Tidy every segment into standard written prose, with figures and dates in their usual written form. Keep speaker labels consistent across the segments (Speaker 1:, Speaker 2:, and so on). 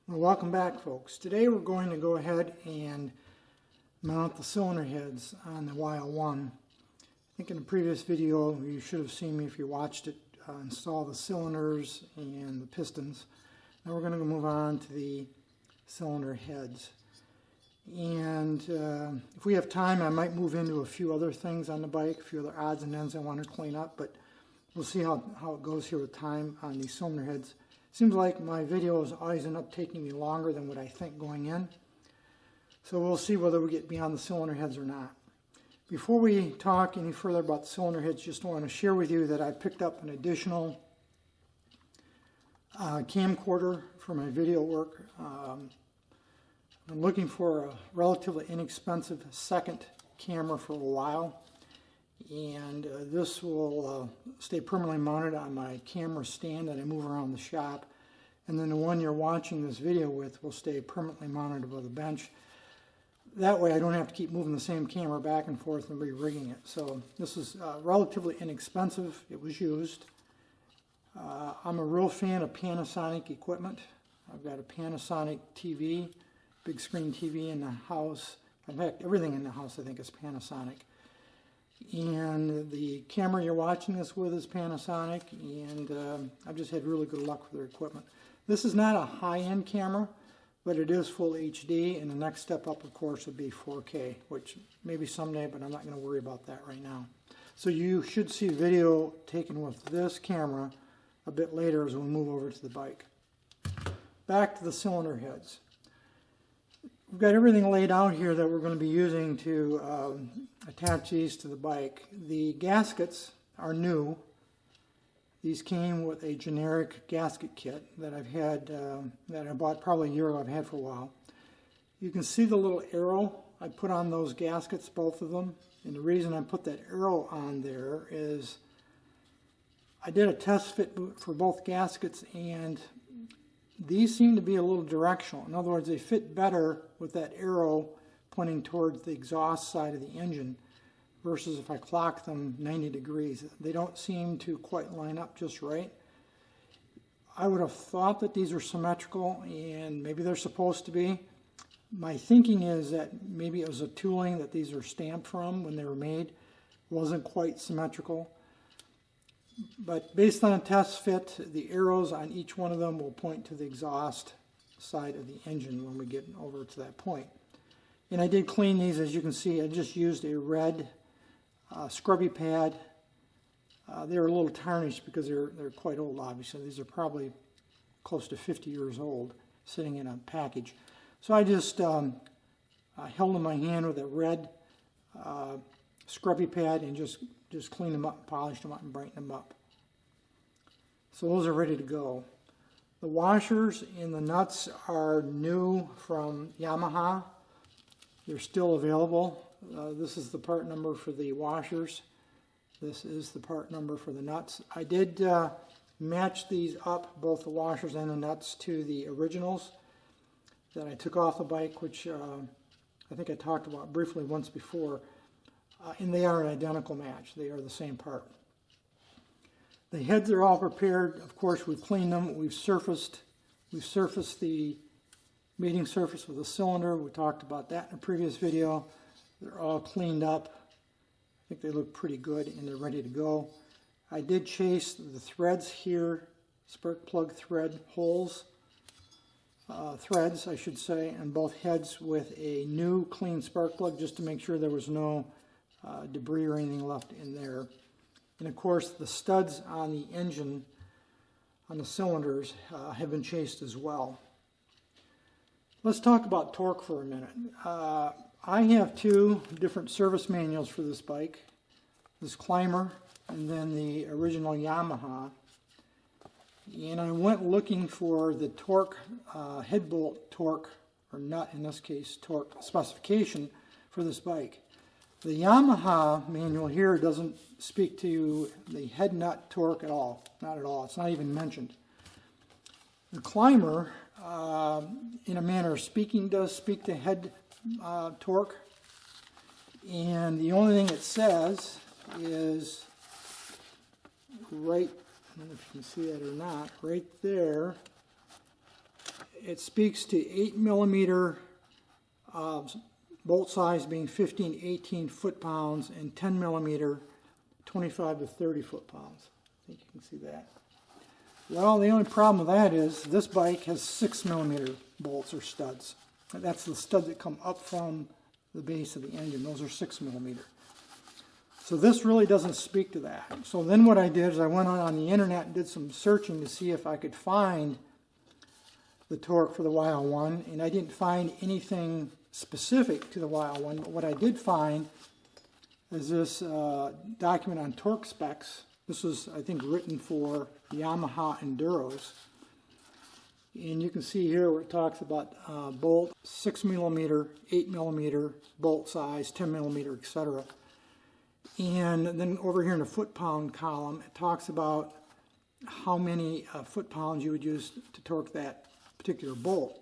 Speaker 1: Well, welcome back, folks. Today we're going to go ahead and mount the cylinder heads on the YL1. I think in the previous video you should have seen me if you watched it install the cylinders and the pistons. Now we're going to move on to the cylinder heads. And if we have time, I might move into a few other things on the bike, a few other odds and ends I want to clean up, but we'll see how it goes here with time on these cylinder heads. Seems like my videos always end up taking me longer than what I think going in. So we'll see whether we get beyond the cylinder heads or not. Before we talk any further about the cylinder heads, just want to share with you that I picked up an additional camcorder for my video work. I'm looking for a relatively inexpensive second camera for a while. And this will stay permanently mounted on my camera stand that I move around the shop. And then the one you're watching this video with will stay permanently mounted above the bench. That way I don't have to keep moving the same camera back and forth and re-rigging it. So this is relatively inexpensive. It was used. I'm a real fan of Panasonic equipment. I've got a Panasonic TV, big screen TV in the house. In fact, everything in the house I think is Panasonic. And the camera you're watching this with is Panasonic, and I've just had really good luck with their equipment. This is not a high-end camera, but it is full HD, and the next step up, of course, would be 4K, which maybe someday, but I'm not going to worry about that right now. So you should see video taken with this camera a bit later as we move over to the bike. Back to the cylinder heads. We've got everything laid out here that we're going to be using to attach these to the bike. The gaskets are new. These came with a generic gasket kit that I've had, that I bought probably a year ago, I've had for a while. You can see the little arrow I put on those gaskets, both of them. And the reason I put that arrow on there is I did a test fit for both gaskets, and these seem to be a little directional. In other words, they fit better with that arrow pointing towards the exhaust side of the engine versus if I clock them 90 degrees. They don't seem to quite line up just right. I would have thought that these are symmetrical, and maybe they're supposed to be. My thinking is that maybe it was a tooling that these are stamped from when they were made. It wasn't quite symmetrical. But based on a test fit, the arrows on each one of them will point to the exhaust side of the engine when we get over to that point. And I did clean these, as you can see. I just used a red scrubby pad. They were a little tarnished because they're quite old, obviously. These are probably close to 50 years old, sitting in a package. So I just held in my hand with a red scrubby pad and just cleaned them up, polished them up, and brightened them up. So those are ready to go. The washers and the nuts are new from Yamaha. They're still available. This is the part number for the washers. This is the part number for the nuts. I did match these up, both the washers and the nuts, to the originals that I took off the bike, which I think I talked about briefly once before. And they are an identical match. They are the same part. The heads are all prepared. Of course, we've cleaned them. We've surfaced the mating surface with a cylinder. We talked about that in a previous video. They're all cleaned up. I think they look pretty good, and they're ready to go. I did chase the threads here, spark plug thread holes, threads, I should say, on both heads with a new clean spark plug, just to make sure there was no debris or anything left in there. And of course the studs on the engine, on the cylinders, have been chased as well. Let's talk about torque for a minute. I have two different service manuals for this bike. This Climber and then the original Yamaha. And I went looking for the torque, head bolt torque, or nut in this case, torque specification for this bike. The Yamaha manual here doesn't speak to the head nut torque at all. Not at all. It's not even mentioned. The Climber, in a manner of speaking, does speak to head torque. And the only thing it says is right, I don't know if you can see that or not, right there it speaks to 8mm bolt size being 15 to 18 foot-pounds and 10mm 25 to 30 foot-pounds. I think you can see that. Well, the only problem with that is this bike has 6mm bolts or studs. That's the studs that come up from the base of the engine. Those are 6mm. So this really doesn't speak to that. So then what I did is I went on the internet and did some searching to see if I could find the torque for the YL1, and I didn't find anything specific to the YL1, but what I did find is this document on torque specs. This was, I think, written for Yamaha Enduros. And you can see here where it talks about bolt, 6mm, 8mm bolt size, 10mm, etc. And then over here in the foot-pound column, it talks about how many foot-pounds you would use to torque that particular bolt.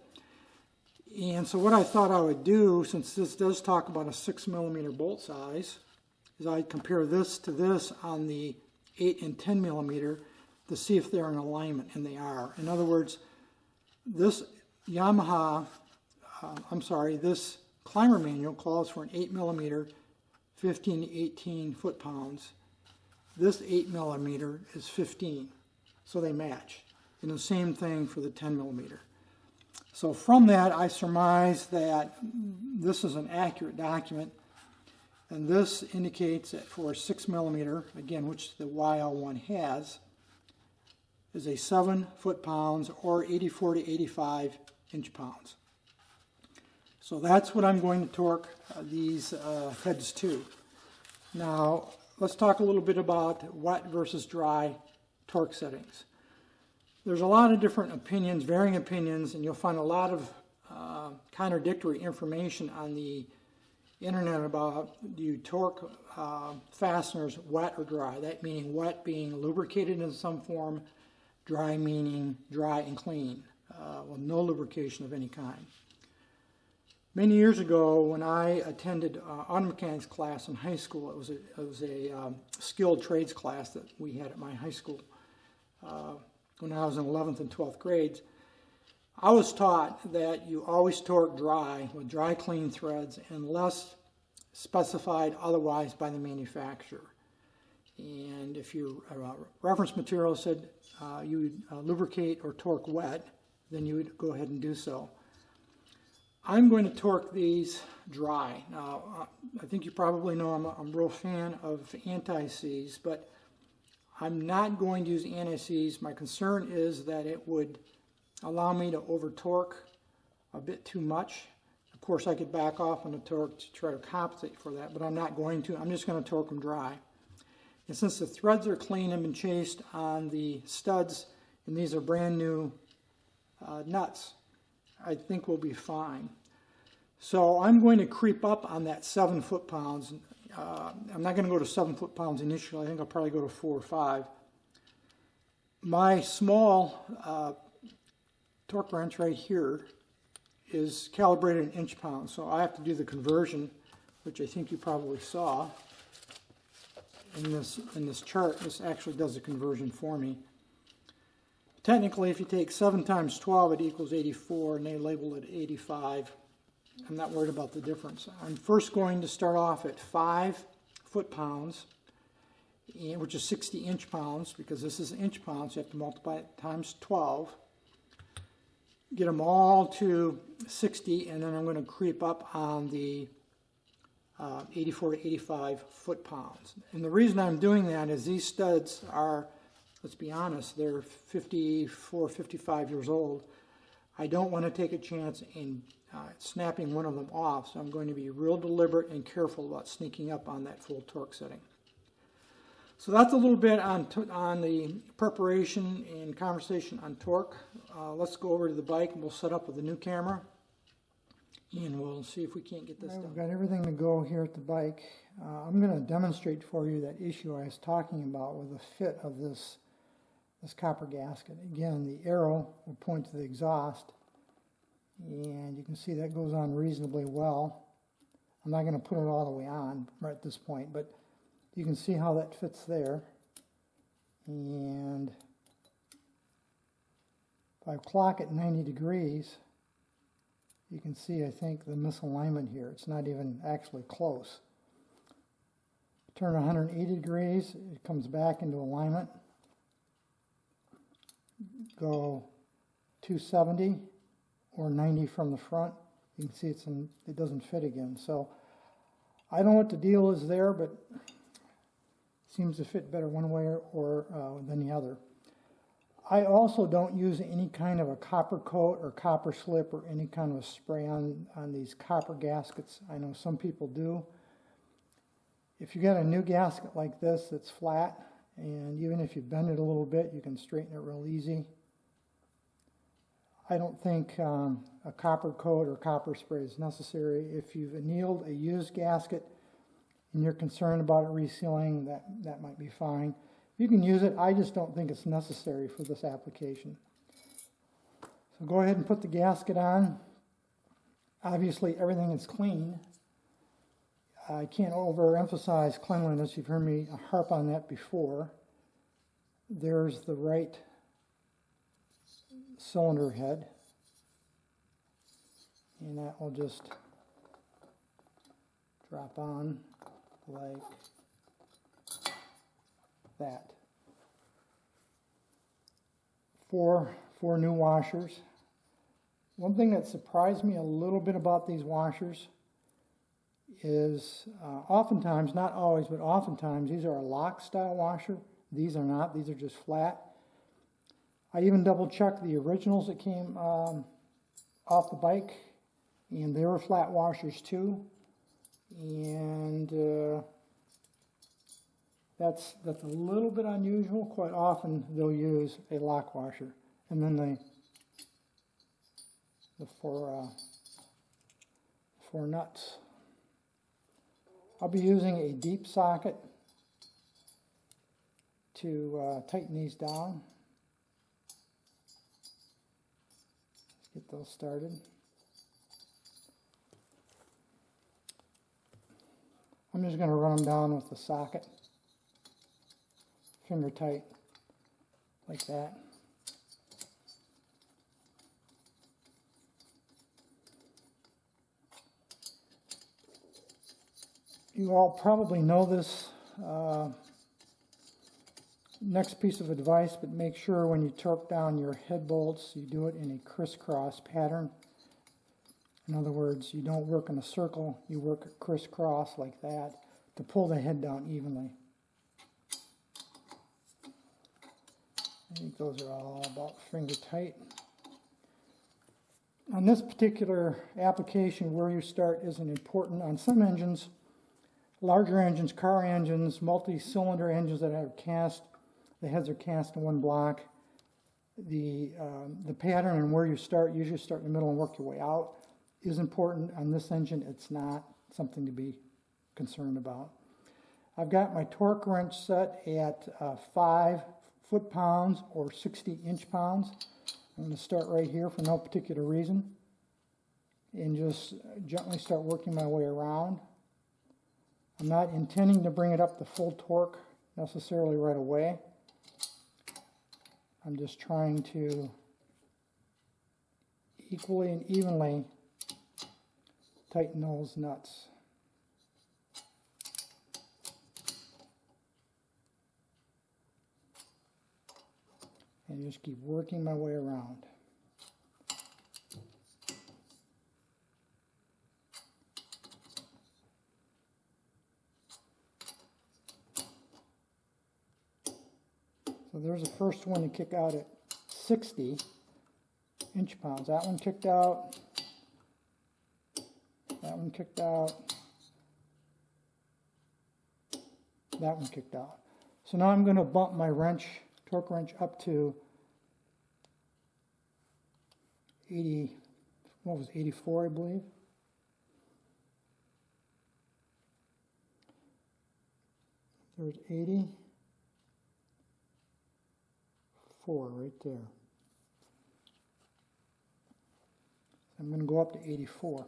Speaker 1: And so what I thought I would do, since this does talk about a 6mm bolt size, is I'd compare this to this on the 8 and 10mm to see if they're in alignment, and they are. In other words, this this climber manual calls for an 8mm 15 to 18 foot-pounds. This 8mm is 15, so they match. And the same thing for the 10mm. So from that, I surmise that this is an accurate document, and this indicates that for a 6mm, again, which the YL1 has, is a 7 foot-pounds or 84 to 85 inch-pounds. So that's what I'm going to torque these heads to. Now, let's talk a little bit about wet versus dry torque settings. There's a lot of different opinions, varying opinions, and you'll find a lot of contradictory information on the internet about do you torque fasteners wet or dry. That meaning wet being lubricated in some form, dry meaning dry and clean, with no lubrication of any kind. Many years ago, when I attended auto mechanics class in high school, it was a skilled trades class that we had at my high school when I was in 11th and 12th grades. I was taught that you always torque dry with dry clean threads unless specified otherwise by the manufacturer. And if your reference material said you would lubricate or torque wet, then you would go ahead and do so. I'm going to torque these dry. Now, I think you probably know I'm a real fan of anti-seize, but I'm not going to use anti-seize. My concern is that it would allow me to over-torque a bit too much. Of course, I could back off on the torque to try to compensate for that, but I'm not going to. I'm just going to torque them dry. And since the threads are clean and been chased on the studs, and these are brand new nuts, I think we'll be fine. So I'm going to creep up on that 7 foot-pounds. I'm not going to go to 7 foot-pounds initially. I think I'll probably go to 4 or 5. My small torque wrench right here is calibrated in inch-pounds, so I have to do the conversion, which I think you probably saw in this chart. This actually does the conversion for me. Technically, if you take 7 times 12, it equals 84, and they label it 85. I'm not worried about the difference. I'm first going to start off at 5 foot-pounds, which is 60 inch-pounds, because this is inch-pounds, so you have to multiply it times 12. Get them all to 60, and then I'm going to creep up on the 84 to 85 foot-pounds. And the reason I'm doing that is these studs are, let's be honest, they're 54, 55 years old. I don't want to take a chance in snapping one of them off, so I'm going to be real deliberate and careful about sneaking up on that full torque setting. So that's a little bit on the preparation and conversation on torque. Let's go over to the bike and we'll set up with the new camera, and we'll see if we can't get this done. We've got everything to go here at the bike. I'm going to demonstrate for you that issue I was talking about with the fit of this copper gasket. Again, the arrow will point to the exhaust, and you can see that goes on reasonably well. I'm not going to put it all the way on right at this point, but you can see how that fits there. And if I clock at 90 degrees, you can see, I think, the misalignment here. It's not even actually close. Turn 180 degrees, it comes back into alignment. Go 270 or 90 from the front. You can see it doesn't fit again. So I don't know what the deal is there, but it seems to fit better one way or than the other. I also don't use any kind of a copper coat or copper slip or any kind of a spray on these copper gaskets. I know some people do. If you got a new gasket like this that's flat, and even if you bend it a little bit, you can straighten it real easy. I don't think a copper coat or copper spray is necessary. If you've annealed a used gasket and you're concerned about it resealing, that might be fine. You can use it. I just don't think it's necessary for this application. So go ahead and put the gasket on. Obviously, everything is clean. I can't overemphasize cleanliness. You've heard me harp on that before. There's the right cylinder head. And that will just drop on like that. Four new washers. One thing that surprised me a little bit about these washers is oftentimes, not always, but oftentimes, these are a lock style washer. These are not. These are just flat. I even double checked the originals that came off the bike, and they were flat washers too. And that's a little bit unusual. Quite often they'll use a lock washer, and then the four nuts. I'll be using a deep socket to tighten these down. Let's get those started. I'm just going to run them down with the socket, finger tight, like that. You all probably know this next piece of advice, but make sure when you torque down your head bolts, you do it in a crisscross pattern. In other words, you don't work in a circle, you work crisscross like that to pull the head down evenly. I think those are all about finger tight. On this particular application, where you start isn't important. On some engines, larger engines, car engines, multi-cylinder engines that have cast, the heads are cast in one block. The pattern and where you start, usually start in the middle and work your way out, is important. On this engine, it's not something to be concerned about. I've got my torque wrench set at 5 foot-pounds or 60 inch-pounds. I'm going to start right here for no particular reason and just gently start working my way around. I'm not intending to bring it up to full torque necessarily right away. I'm just trying to equally and evenly tighten those nuts. And just keep working my way around. So there's the first one to kick out at 60 inch-pounds. That one kicked out. That one kicked out. That one kicked out. So now I'm going to bump my torque wrench up to 84, I believe. There's 84 right there. I'm going to go up to 84.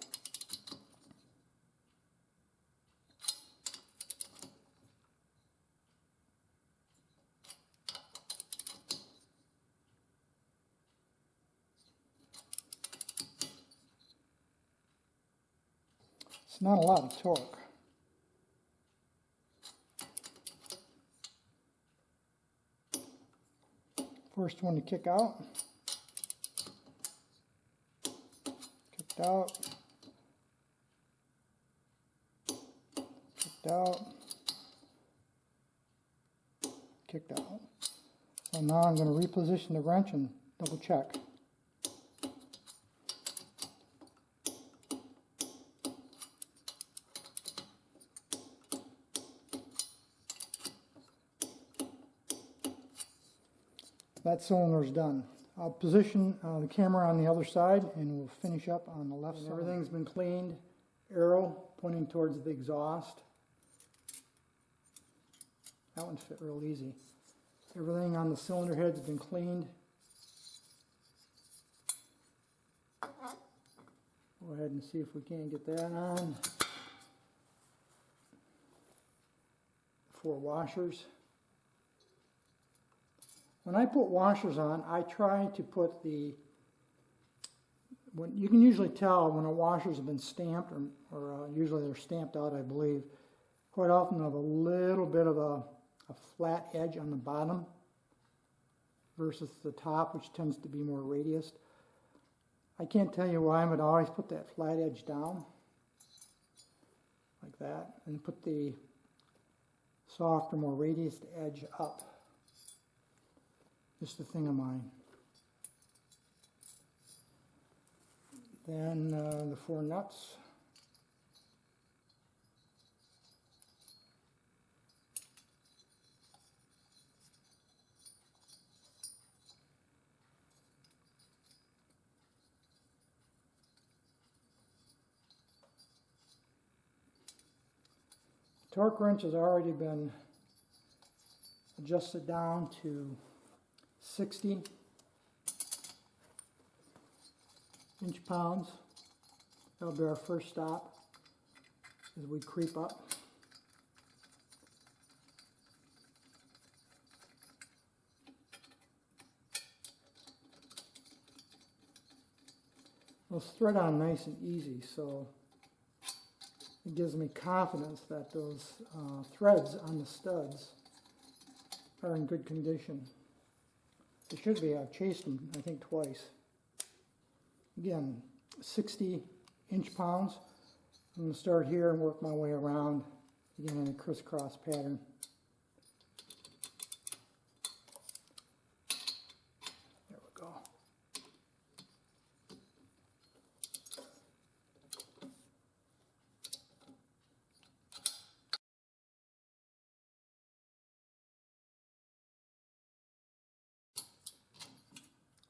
Speaker 1: not a lot of torque. First one to kick out. Kicked out. Kicked out. Kicked out. So now I'm going to reposition the wrench and double check. That cylinder is done. I'll position the camera on the other side and we'll finish up on the left side. Everything's been cleaned. Arrow pointing towards the exhaust. That one fit real easy. Everything on the cylinder head's been cleaned. Go ahead and see if we can't get that on. 4 washers. When I put washers on, I try to put you can usually tell when a washer's been stamped, or usually they're stamped out, I believe. Quite often they have a little bit of a flat edge on the bottom versus the top, which tends to be more radiused. I can't tell you why, but I always put that flat edge down, like that, and put the softer, more radiused edge up. Just a thing of mine. Then the 4 nuts. Torque wrench has already been adjusted down to 60 inch-pounds. That'll be our first stop as we creep up. It'll thread on nice and easy, so it gives me confidence that those threads on the studs are in good condition. They should be. I've chased them, I think, twice. Again, 60 inch-pounds. I'm going to start here and work my way around, again in a crisscross pattern. There we go.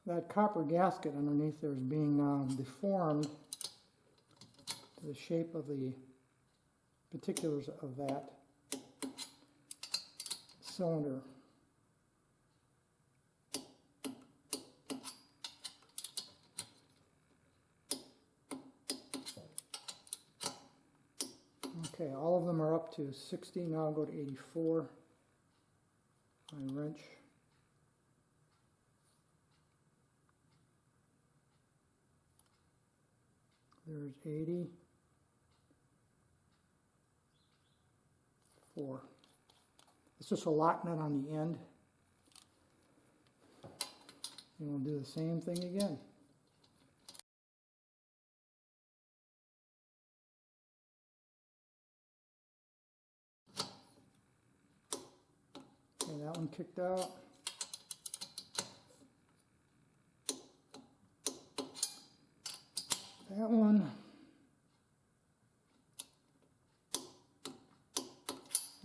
Speaker 1: That copper gasket underneath there is being deformed to the shape of the particulars of that cylinder. Okay, all of them are up to 60. Now I'll go to 84. My wrench. There's 80. 4. It's just a lock nut on the end. And we'll do the same thing again. Okay, that one kicked out. That one.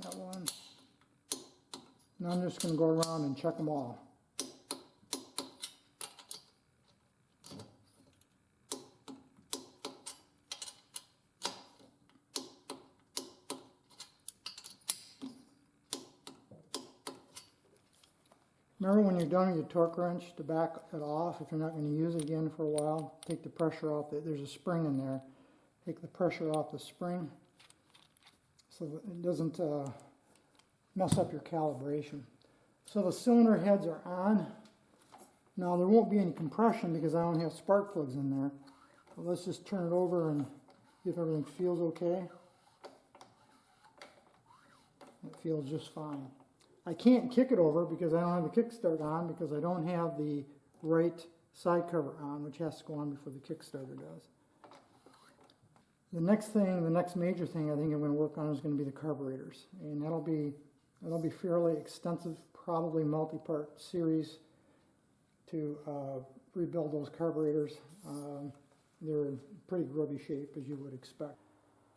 Speaker 1: That one. Now I'm just going to go around and check them all. Remember, when you're done with your torque wrench, to back it off if you're not going to use it again for a while. Take the pressure off. There's a spring in there. Take the pressure off the spring so that it doesn't mess up your calibration. So the cylinder heads are on. Now there won't be any compression because I don't have spark plugs in there. So let's just turn it over and See if everything feels okay. It feels just fine. I can't kick it over because I don't have the kickstart on, because I don't have the right side cover on, which has to go on before the Kickstarter does. The next major thing I think I'm going to work on is going to be the carburetors, and that'll be fairly extensive, probably multi-part series to rebuild those carburetors. They're in pretty grubby shape, as you would expect.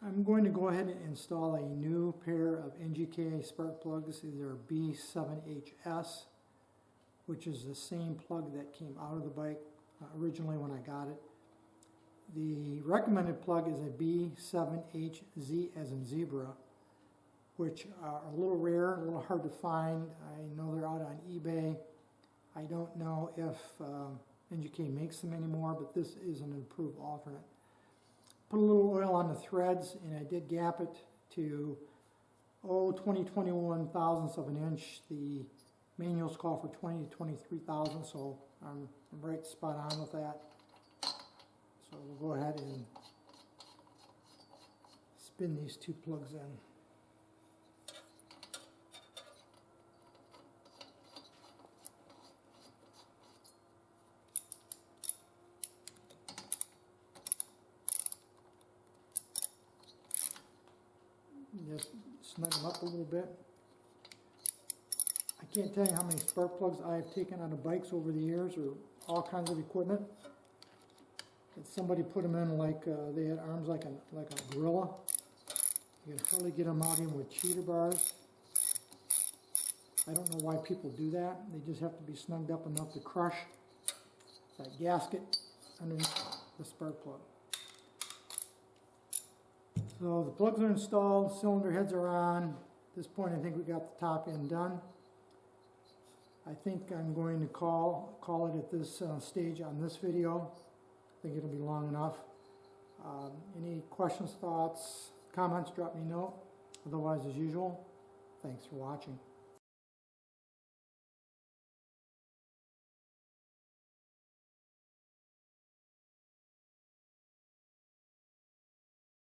Speaker 1: I'm going to go ahead and install a new pair of NGK spark plugs. These are B7HS, which is the same plug that came out of the bike originally when I got it. The recommended plug is a B7HZ as in zebra, which are a little rare, a little hard to find. I know they're out on eBay. I don't know if NGK makes them anymore, but this is an improved alternate. Put a little oil on the threads, and I did gap it to 20-21 thousandths of an inch. The manuals call for 20 to 23 thousandths, so I'm right spot on with that. So we'll go ahead and spin these two plugs in. Just snug them up a little bit. I can't tell you how many spark plugs I have taken out of bikes over the years, or all kinds of equipment. And somebody put them in like they had arms like a gorilla. You can hardly get them out in with cheater bars. I don't know why people do that. They just have to be snugged up enough to crush that gasket underneath the spark plug. So the plugs are installed, cylinder heads are on. At this point, I think we got the top end done. I think I'm going to call it at this stage on this video. I think it'll be long enough. Any questions, thoughts, comments, drop me a note. Otherwise, as usual, thanks for watching.